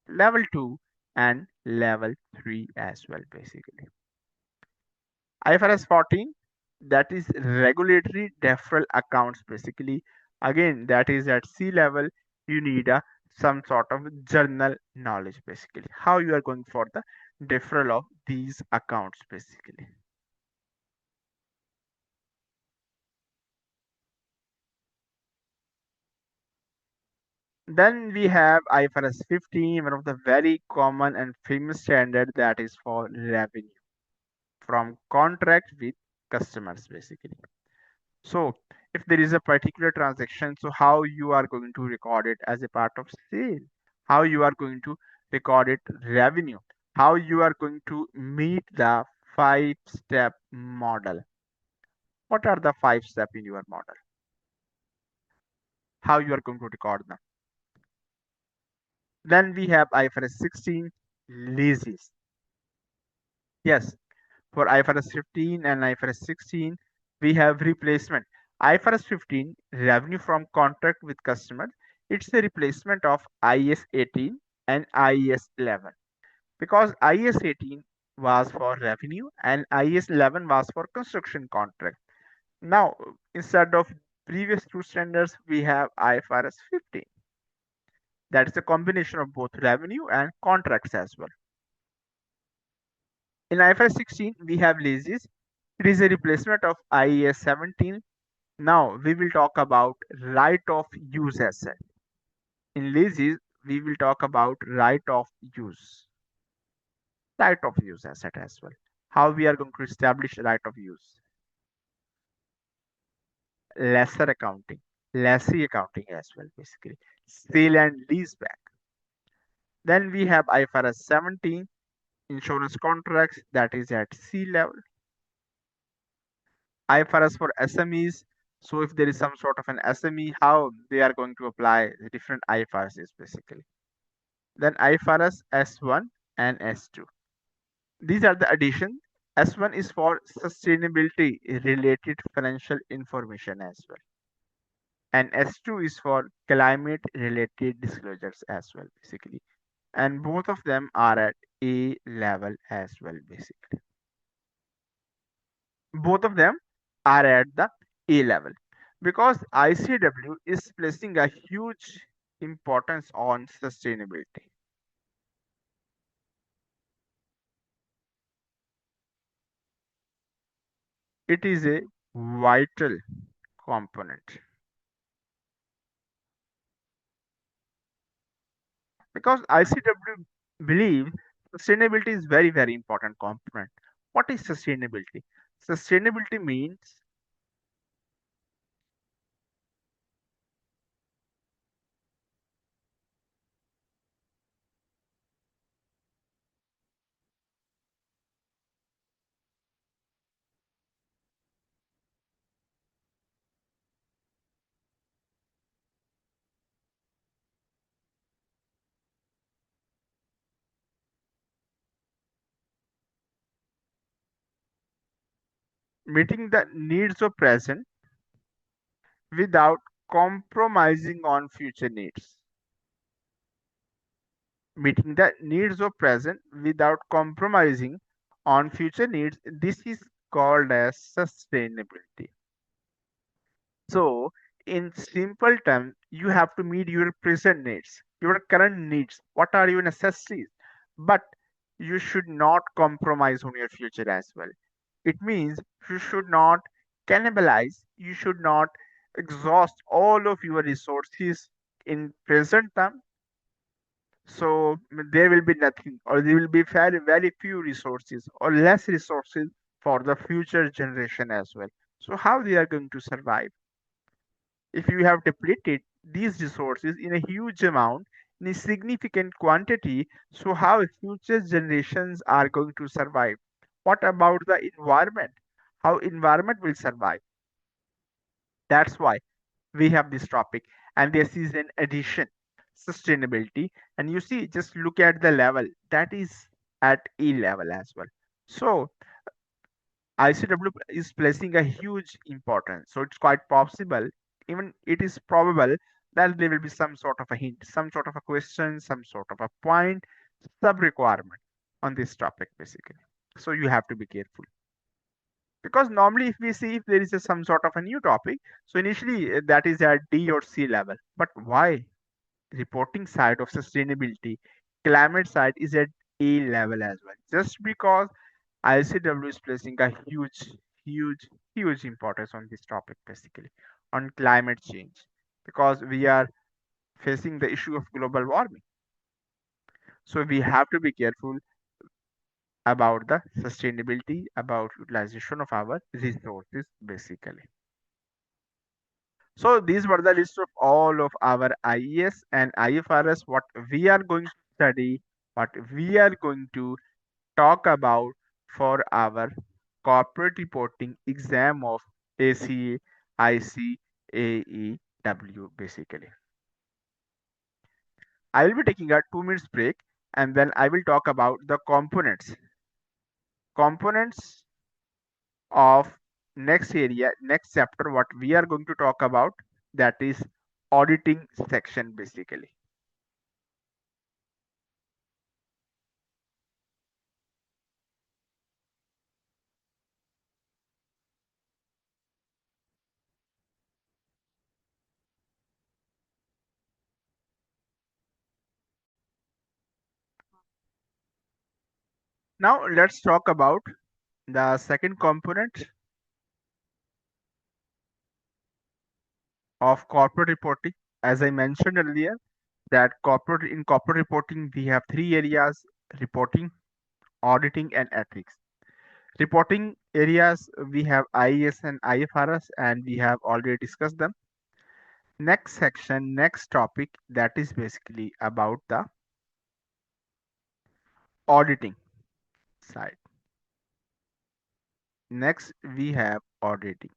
level 2, and level 3 as well, basically. IFRS 14, that is regulatory deferral accounts, basically. Again, that is at C level. You need some sort of journal knowledge, basically. How you are going for the deferral of these accounts, basically. Then we have IFRS 15, one of the very common and famous standard that is for revenue from contract with customers basically. So if there is a particular transaction, so how you are going to record it as a part of sale, how you are going to record it revenue, how you are going to meet the 5-step model. What are the 5 steps in your model? How you are going to record them? Then we have IFRS 16 leases. Yes, for IFRS 15 and IFRS 16, we have replacement. IFRS 15, revenue from contract with customers, it's a replacement of IS 18 and IS 11 because IS 18 was for revenue and IS 11 was for construction contract. Now, instead of previous two standards, we have IFRS 15. That is a combination of both revenue and contracts as well. In IFRS 16, we have leases. It is a replacement of IAS 17. Now we will talk about right of use asset. In leases, we will talk about right of use. Right of use asset as well. How we are going to establish right of use. Lesser accounting, lessee accounting as well, basically. Sale and lease back. Then we have IFRS 17, insurance contracts, that is at C level. IFRS for SMEs. So if there is some sort of an SME, how they are going to apply the different IFRSs basically. Then IFRS S1 and S2. These are the addition. S1 is for sustainability related financial information as well. and S2 is for climate related disclosures as well, basically. And both of them are at A level as well, basically. Both of them are at the A level because ICW is placing a huge importance on sustainability. It is a vital component because ICW believes sustainability is very, very important component. What is sustainability? Sustainability means meeting the needs of present without compromising on future needs. Meeting the needs of present without compromising on future needs. This is called as sustainability. So, in simple terms, you have to meet your present needs, your current needs. What are your necessities? But you should not compromise on your future as well. It means you should not cannibalize, you should not exhaust all of your resources in present term, so there will be nothing or there will be very few resources or less resources for the future generation as well. So how they are going to survive if you have depleted these resources in a huge amount, in a significant quantity? So how future generations are going to survive? What about the environment? How environment will survive? That's why we have this topic, and this is an addition, sustainability. And you see, just look at the level that is at E level as well. So ICW is placing a huge importance, so it's quite possible, even it is probable, that there will be some sort of a hint, some sort of a question, some sort of a point, sub requirement on this topic, basically. So you have to be careful because normally if we see if there is some sort of a new topic, so initially that is at D or C level. But why reporting side of sustainability, climate side is at A level as well? Just because ICW is placing a huge huge importance on this topic, basically on climate change, because we are facing the issue of global warming. So we have to be careful about the sustainability, about utilization of our resources, basically. So these were the list of all of our IES and IFRS, what we are going to study, what we are going to talk about for our corporate reporting exam of ACA, ICAEW, basically. I will be taking a 2 minutes break and then I will talk about the components of next area, next chapter, what we are going to talk about, that is auditing section, basically. Now let's talk about the second component of corporate reporting. As I mentioned earlier, that corporate reporting we have three areas: reporting, auditing, and ethics. Reporting areas we have IES and IFRS, and we have already discussed them. Next section, next topic, that is basically about the auditing side. Next we have auditing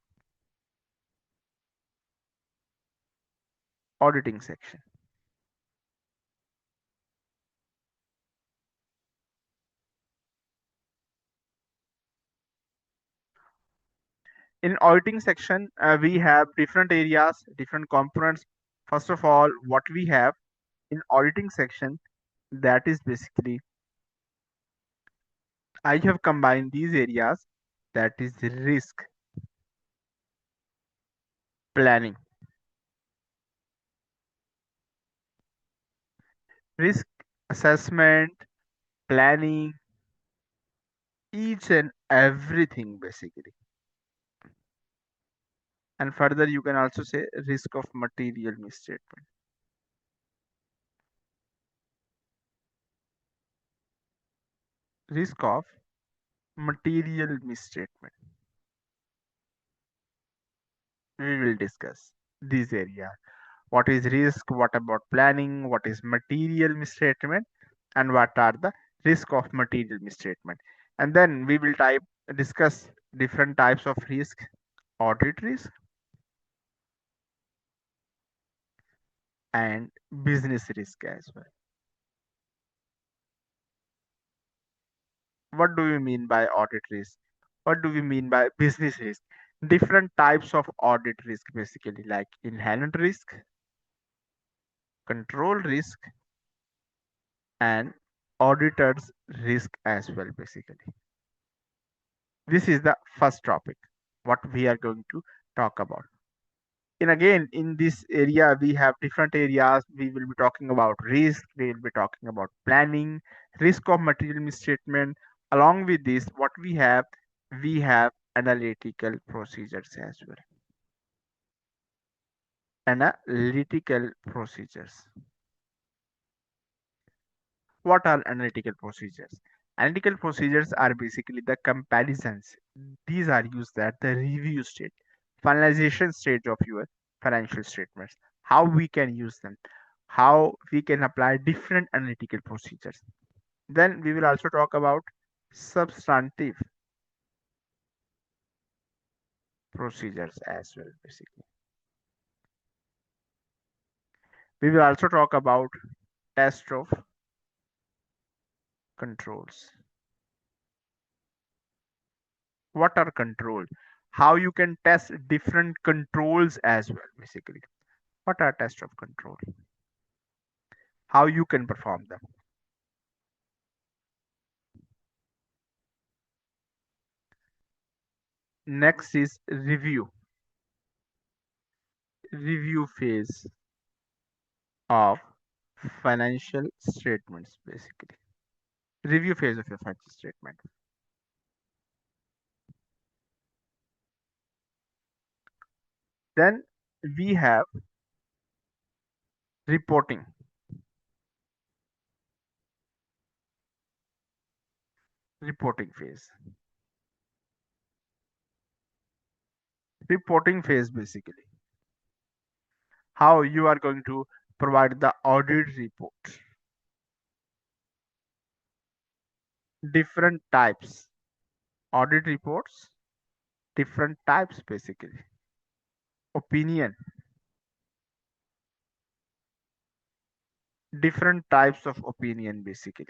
section. In auditing section, we have different areas, different components. First of all, what we have in auditing section, that is basically I have combined these areas, that is risk, planning, risk assessment, planning, each and everything basically. And further, you can also say risk of material misstatement. Risk of material misstatement. We will discuss this area. What is risk? What about planning? What is material misstatement? And what are the risk of material misstatement? And then we will discuss different types of risk, audit risk and business risk as well. What do you mean by audit risk? What do we mean by business risk? Different types of audit risk basically, like inherent risk, control risk, and auditor's risk as well basically. This is the first topic what we are going to talk about. And again, in this area we have different areas. We will be talking about risk, we will be talking about planning, risk of material misstatement. Along with this, what we have analytical procedures as well. Analytical procedures. What are analytical procedures? Analytical procedures are basically the comparisons. These are used at the review stage, finalization stage of your financial statements. How we can use them, how we can apply different analytical procedures. Then we will also talk about substantive procedures as well, basically. We will also talk about test of controls. What are control? How you can test different controls as well, basically. What are test of control? How you can perform them? Next is review phase of financial statements, basically. Review phase of your financial statement. Then we have reporting. Reporting phase. Reporting phase, basically. How you are going to provide the audit report. Different types. Audit reports, different types, basically. Opinion. Different types of opinion, basically.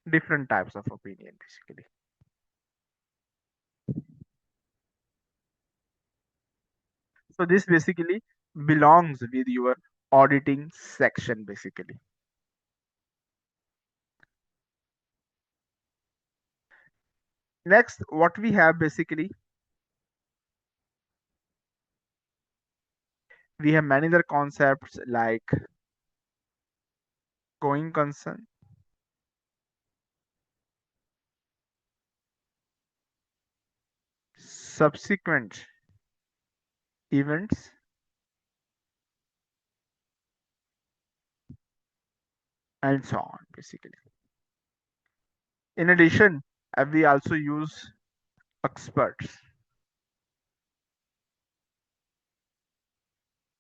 Different types of opinion, basically. So this basically belongs with your auditing section, basically. Next, what we have basically, we have many other concepts like going concern, subsequent events, and so on, basically. In addition, we also use experts.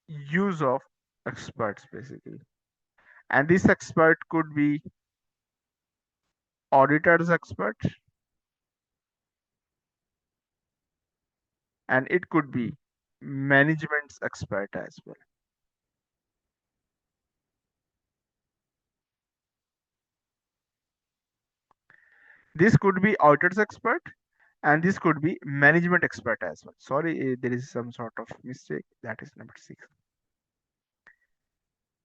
Use of experts, basically. And this expert could be auditor's expert, and it could be management's expert as well. This could be auditors expert and this could be management expert as well. Sorry, there is some sort of mistake. That is number 6.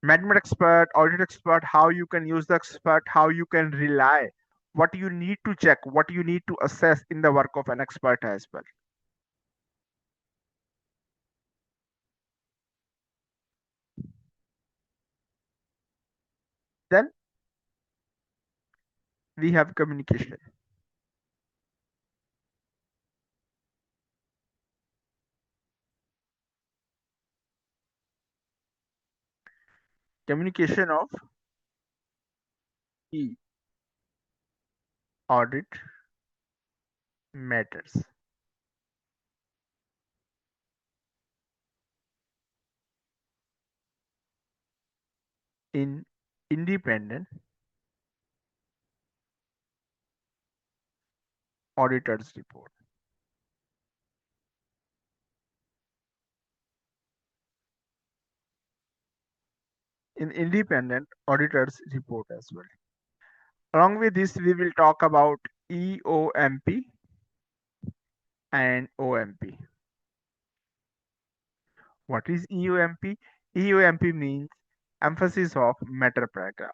Management expert, audit expert, how you can use the expert, how you can rely, what you need to check, what you need to assess in the work of an expert as well. Then we have communication. Communication of key audit matters in independent auditors report. In independent auditors report as well. Along with this, we will talk about EOMP and OMP. What is EOMP? EOMP means emphasis of matter paragraph.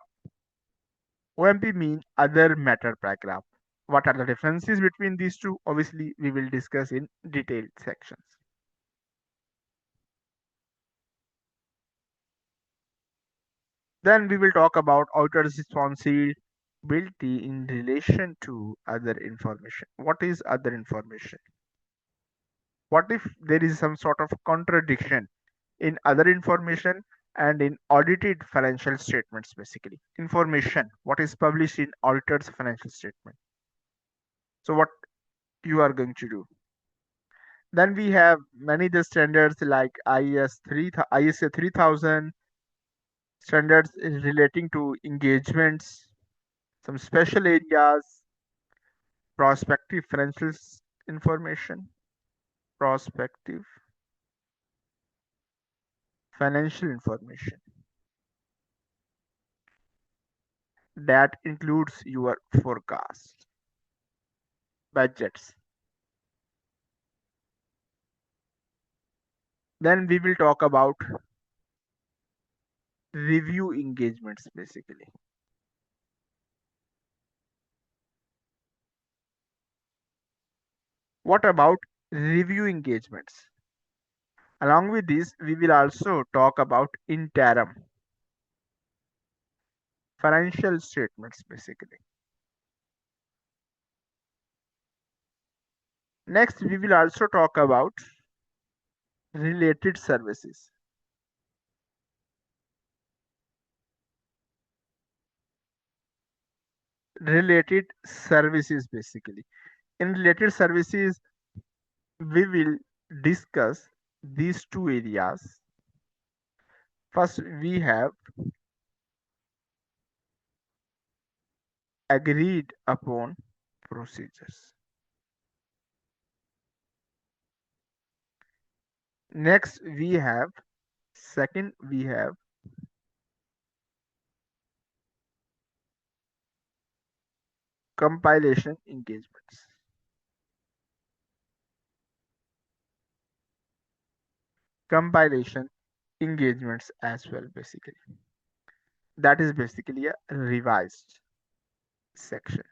OMP means other matter paragraph. What are the differences between these two? Obviously, we will discuss in detailed sections. Then we will talk about auditor's responsibility in relation to other information. What is other information? What if there is some sort of contradiction in other information and in audited financial statements? Basically information what is published in auditor's financial statement. So what you are going to do? Then we have many the standards like ISA 3000 standards relating to engagements, some special areas, prospective financial information, prospective financial information that includes your forecast, budgets. Then we will talk about review engagements basically. What about review engagements? Along with this, we will also talk about interim financial statements basically. Next, we will also talk about related services. Related services basically. In related services, we will discuss these two areas. First, we have agreed upon procedures. Next, we have compilation engagements. Compilation engagements as well, basically. That is basically a revised section.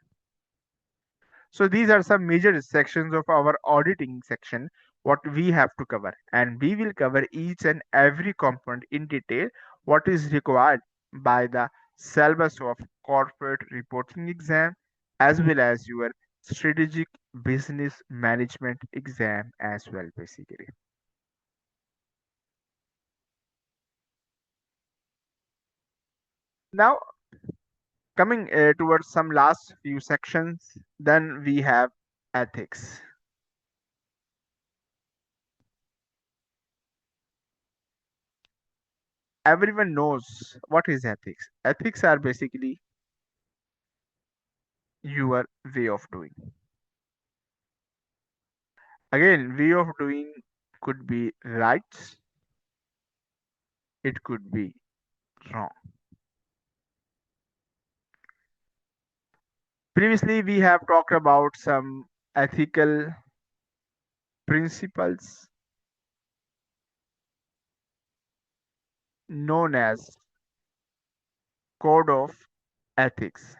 So these are some major sections of our auditing section, what we have to cover. And we will cover each and every component in detail, what is required by the syllabus of corporate reporting exam, as well as your strategic business management exam as well, basically. Now, coming towards some last few sections, then we have ethics. Everyone knows what is ethics. Ethics are basically your way of doing. Again, way of doing could be right, it could be wrong. Previously, we have talked about some ethical principles known as code of ethics.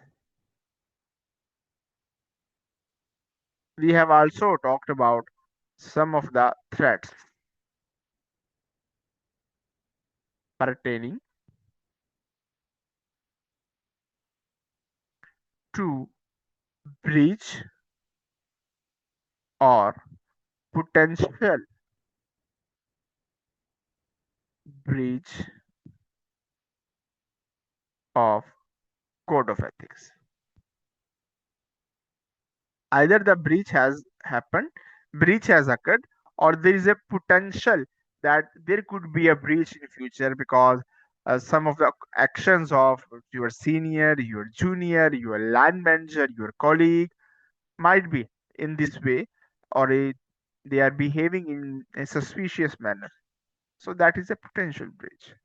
We have also talked about some of the threats pertaining to breach or potential breach of code of ethics. Either the breach has occurred, or there is a potential that there could be a breach in future because some of the actions of your senior, your junior, your line manager, your colleague might be in this way, or they are behaving in a suspicious manner. So that is a potential breach.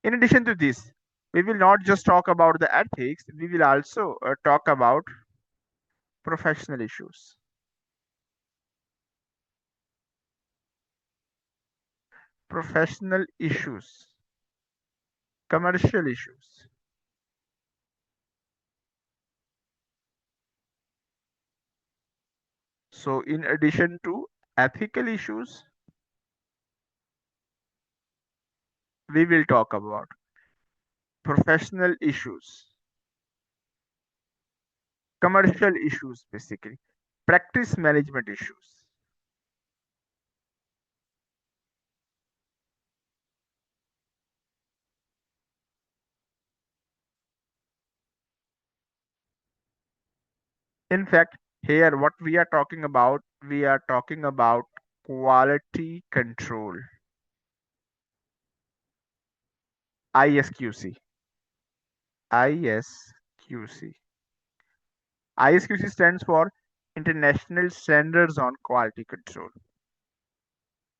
In addition to this, we will not just talk about the ethics, we will also talk about professional issues. Professional issues, commercial issues. So, in addition to ethical issues, we will talk about professional issues, commercial issues, basically, practice management issues. In fact, here what we are talking about quality control, ISQC. ISQC. ISQC stands for International Standards on Quality Control.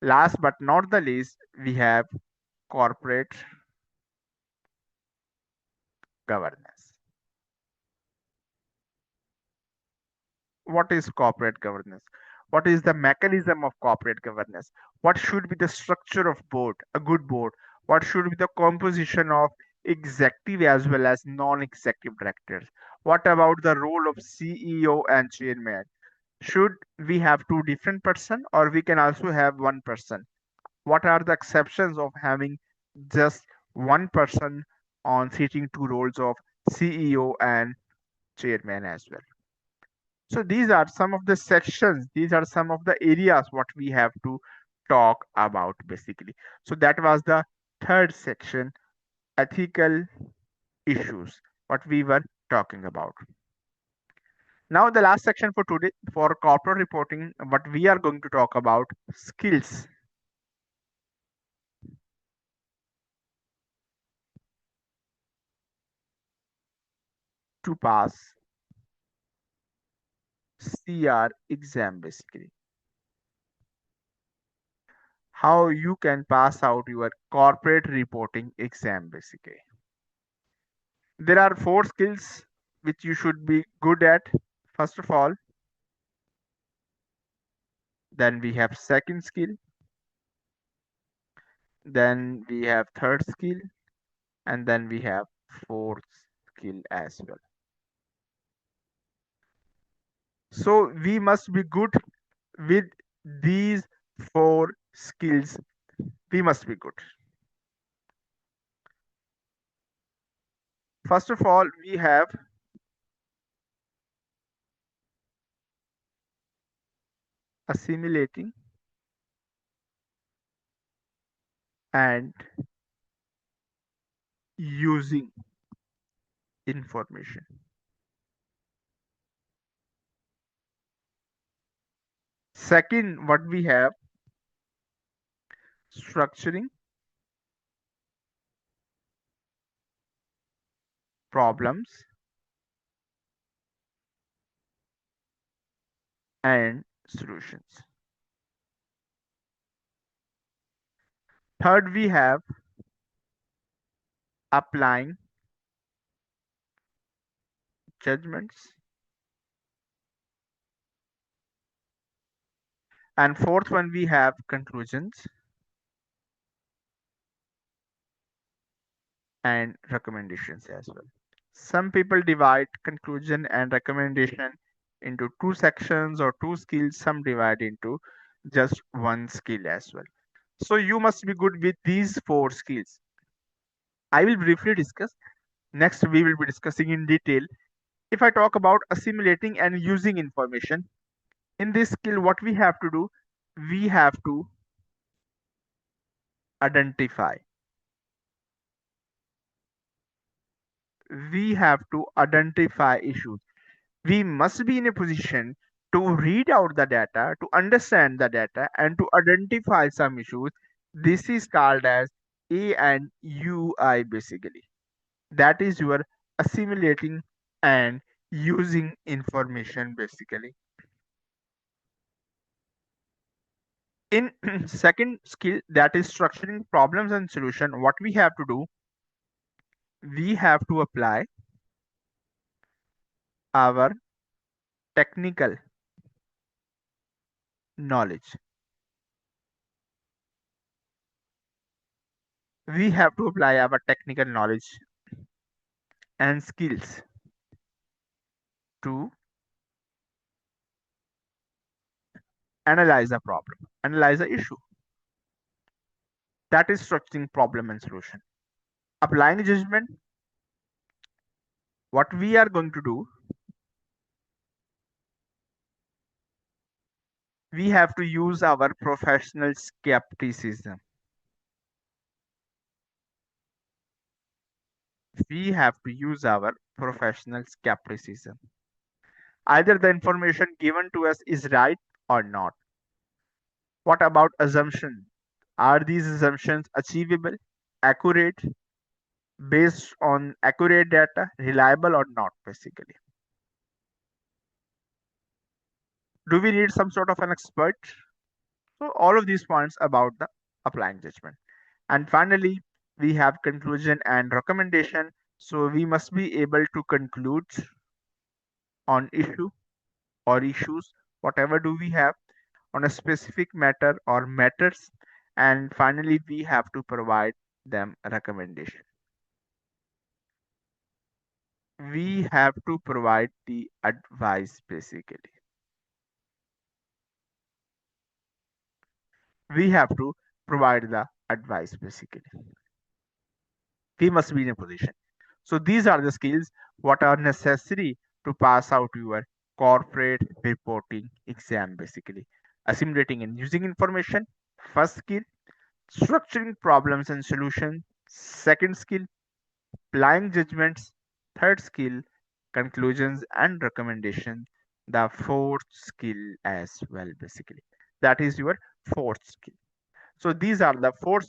Last but not the least, we have corporate governance. What is corporate governance? What is the mechanism of corporate governance? What should be the structure of board, a good board? What should be the composition of executive as well as non-executive directors? What about the role of CEO and chairman? Should we have two different person or we can also have one person? What are the exceptions of having just one person on seating two roles of CEO and chairman as well? So these are some of the sections, these are some of the areas what we have to talk about basically. So that was the third section, ethical issues, what we were talking about. Now the last section for today for corporate reporting, what we are going to talk about skills to pass CR exam basically. How you can pass out your corporate reporting exam basically. There are four skills which you should be good at. First of all, then we have second skill, then we have third skill, and then we have fourth skill as well. So we must be good with these four skills. We must be good. First of all, we have assimilating and using information. Second, what we have structuring problems and solutions. Third, we have applying judgments. And fourth one, we have conclusions and recommendations as well. Some people divide conclusion and recommendation into two sections or two skills. Some divide into just one skill as well. So you must be good with these four skills. I will briefly discuss. Next, we will be discussing in detail. If I talk about assimilating and using information, in this skill, what we have to do, we have to identify. We have to identify issues. We must be in a position to read out the data, to understand the data, and to identify some issues. This is called as A and UI basically. That is your assimilating and using information basically. In second skill, that is structuring problems and solution, what we have to do, we have to apply our technical knowledge. We have to apply our technical knowledge and skills to analyze a problem, analyze a issue. That is structuring problem and solution. Applying judgment, what we are going to do, we have to use our professional skepticism. We have to use our professional skepticism. Either the information given to us is right or not. What about assumptions? Are these assumptions achievable, accurate, based on accurate data, reliable or not, basically? Do we need some sort of an expert? So, all of these points about the applying judgment. And finally, we have conclusion and recommendation. So, we must be able to conclude on issue or issues, whatever do we have, on a specific matter or matters. And finally, we have to provide them a recommendation. We have to provide the advice basically. We have to provide the advice basically. We must be in a position. So these are the skills what are necessary to pass out your corporate reporting exam basically. Assimilating and using information, first skill. Structuring problems and solution, second skill. Applying judgments, third skill. Conclusions and recommendation, the fourth skill as well basically. That is your fourth skill. So these are the four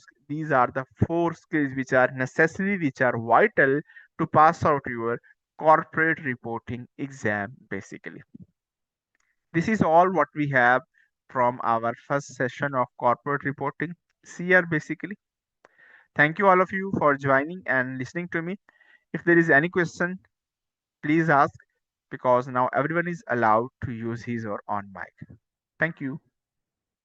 skills which are necessary, which are vital to pass out your corporate reporting exam basically. This is all what we have from our first session of corporate reporting CR basically. Thank you all of you for joining and listening to me. If there is any question, please ask, because now everyone is allowed to use his or on mic. Thank you.